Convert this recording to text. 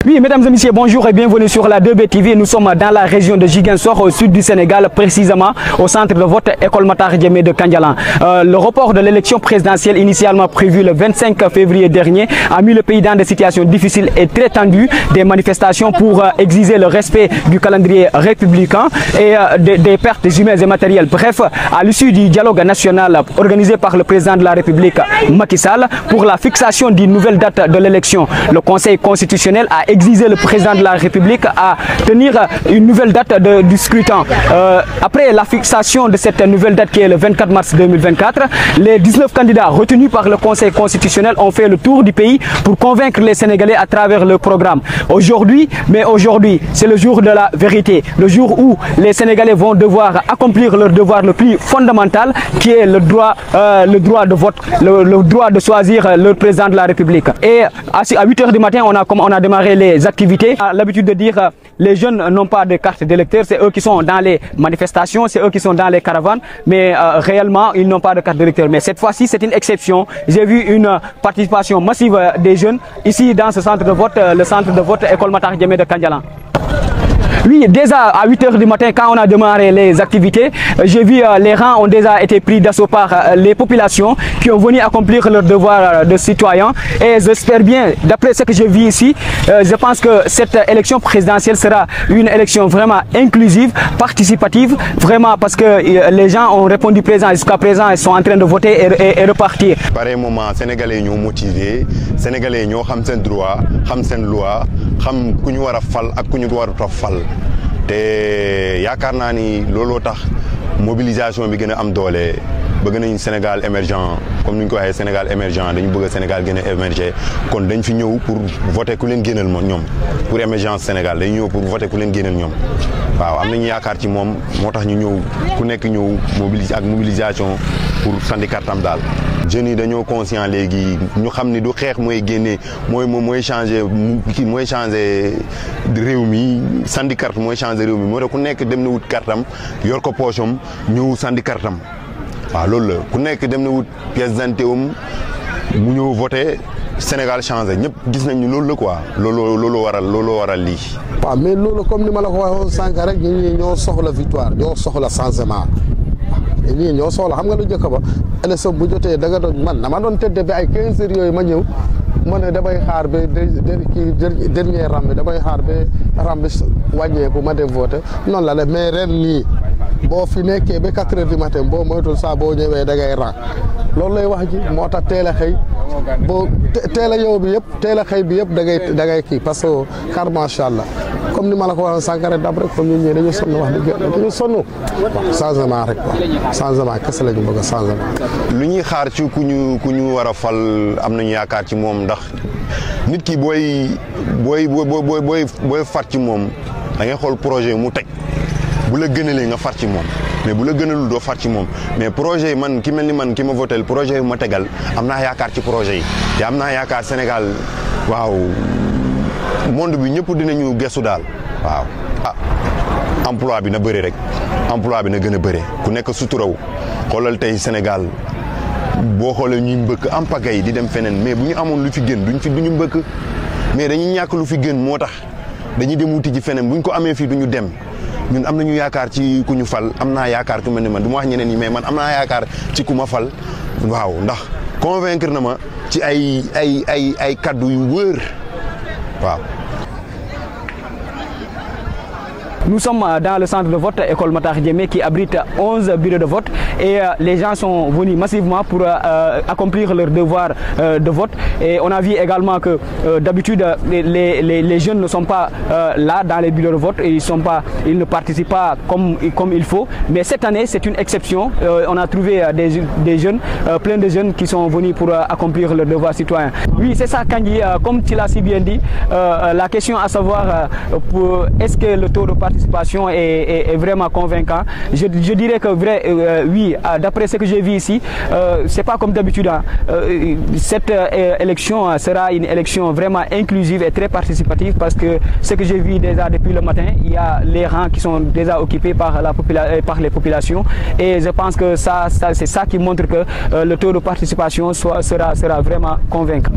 Oui, mesdames et messieurs, bonjour et bienvenue sur la 2B TV. Nous sommes dans la région de Ziguinchor, au sud du Sénégal, précisément au centre de vote École Matar Diémé de Kandialan. Le report de l'élection présidentielle initialement prévue le 25 février dernier a mis le pays dans des situations difficiles et très tendues. Des manifestations pour exiger le respect du calendrier républicain et des pertes humaines et matérielles. Bref, à l'issue du dialogue national organisé par le président de la République, Macky Sall, pour la fixation d'une nouvelle date de l'élection, le Conseil constitutionnel a exigé le président de la République à tenir une nouvelle date du scrutin. Après la fixation de cette nouvelle date qui est le 24 mars 2024, les 19 candidats retenus par le Conseil constitutionnel ont fait le tour du pays pour convaincre les Sénégalais à travers le programme. Aujourd'hui, c'est le jour de la vérité, le jour où les Sénégalais vont devoir accomplir leur devoir le plus fondamental qui est le droit de vote, le droit de choisir le président de la République. Et à 8 h du matin, on a démarré les activités. On a l'habitude de dire les jeunes n'ont pas de carte d'électeur, c'est eux qui sont dans les manifestations, c'est eux qui sont dans les caravanes, mais réellement ils n'ont pas de carte d'électeur. Mais cette fois-ci c'est une exception. J'ai vu une participation massive des jeunes ici dans ce centre de vote, le centre de vote École Matar Diémé de Kandialan. Oui, déjà à 8 h du matin, quand on a démarré les activités, j'ai vu les rangs ont déjà été pris d'assaut par les populations qui ont venu accomplir leur devoir de citoyen. Et j'espère bien, d'après ce que j'ai vu ici, je pense que cette élection présidentielle sera une élection vraiment inclusive, participative, vraiment parce que les gens ont répondu présent jusqu'à présent, ils sont en train de voter et repartir. Pareil moment, Sénégalais sont motivés, Sénégalais ont xam droit, xam loi, xam ku ñu wara fal ak ku ñu warut fal. Te yaakaar naa ni looloo tax mobilisation bi gën a am doole bëgg nañ Sénégal émergent comme ni ñu ko waxee Sénégal émergent dañu bëgg Sénégal gën a émerger kon dañ fi ñëw pour voter ku leen génnal moom ñoom pour émergence Sénégal dañu ñëw pour voter ku leen génnal ñoom waaw am nañu yaakaar ci moom moo tax ñu ñëw ku nekk ñëw mobilisation pour sandi kartam daal. Jeunes yi dañoo conscient léegi ñu xam ni du xeex mooy génne mooy changer réew mi sandi carte mooy changer réew mi moo tax ku nekk dem na wut kartam yor ko poche am ñëw sandi kartam waaw loolu la ku nekk dem na wut pièce d'identité am mu ñëw voté Sénégal changé ñëpp gis nañ ni loolu la quoi loolu waral lii. waaw mais loolu comme ni ma la ko waxoon sànq rek ñi ñoo soxla victoire ñoo soxla changement. ñii ñoo soxla xam nga lu njëkk ba élection bu jotee da nga doon man dama doon tëdd ba ay 15 heures yooyu ma ñëw ma ne damay xaar ba dernier ram bi damay xaar ba ram bi wàññeeku ma dem voté noonu la la mais ren nii boo fi nekkee ba 4 heures du matin boo moytul saa boo ñëwee da ngay rang loolu lay wax ji moo tax teel a xëy boo teel a yow bi yëpp teel a xëy bi yëpp da ngay kii parce que car macha allah comme ni ma la ko waxee sànq rek dab rek comme ñun ñii dañu sonn wax dëgg dañu sonn changement rek quoi changement kese la ñu bëgg a changement. lu ñuy xaar ci ku ñu war a fal am nañu yaakaar ci moom ndax nit ki booy far ci moom da ngay xool projet mu teg bu la gënalee nga far ci moom mais bu la gënalul doo far ci moom mais projet yi man ki mel ni man ki ma votel projet yi ma tegal am naa yaakaar ci projet yi te am naa yaakaar Sénégal waaw. monde bi ñëpp dinañu gestu daal waaw emploi bi na bëri rek emploi bi na gën a bëri ku nekk suturaw xoolal tey Sénégal boo xoolee ñuy mbëkk am pagay di dem feneen mais bu ñu amoon lu fi gën duñu mbëkk mais dañuy ñàkk lu fi gën moo tax dañuy dem wuti ci feneen bu ñu ko amee fii duñu dem ñun am nañu yaakaar ci ku ñu fal am naa yaakaar ku mel ni man du ma wax ñeneen ñi mais man am naa yaakaar ci ku ma fal waaw ndax convaincre na ma ci ay kaddu yu wër waaw. Nous sommes dans le centre de vote École Matar Diémé qui abrite 11 bureaux de vote et les gens sont venus massivement pour accomplir leur devoir de vote. Et on a vu également que d'habitude les jeunes ne sont pas là dans les bureaux de vote et ils ne participent pas comme il faut. Mais cette année c'est une exception. On a trouvé des jeunes, plein de jeunes qui sont venus pour accomplir leur devoir citoyen. Oui, c'est ça Kandji, comme tu l'as si bien dit, la question à savoir est-ce que le taux de participation est vraiment convaincant. Je dirais que oui, d'après ce que j'ai vu ici, c'est pas comme d'habitude. Cette élection sera une élection vraiment inclusive et très participative parce que ce que j'ai vu déjà depuis le matin, il y a les rangs qui sont déjà occupés par les populations et je pense que c'est ça qui montre que le taux de participation sera vraiment convaincant.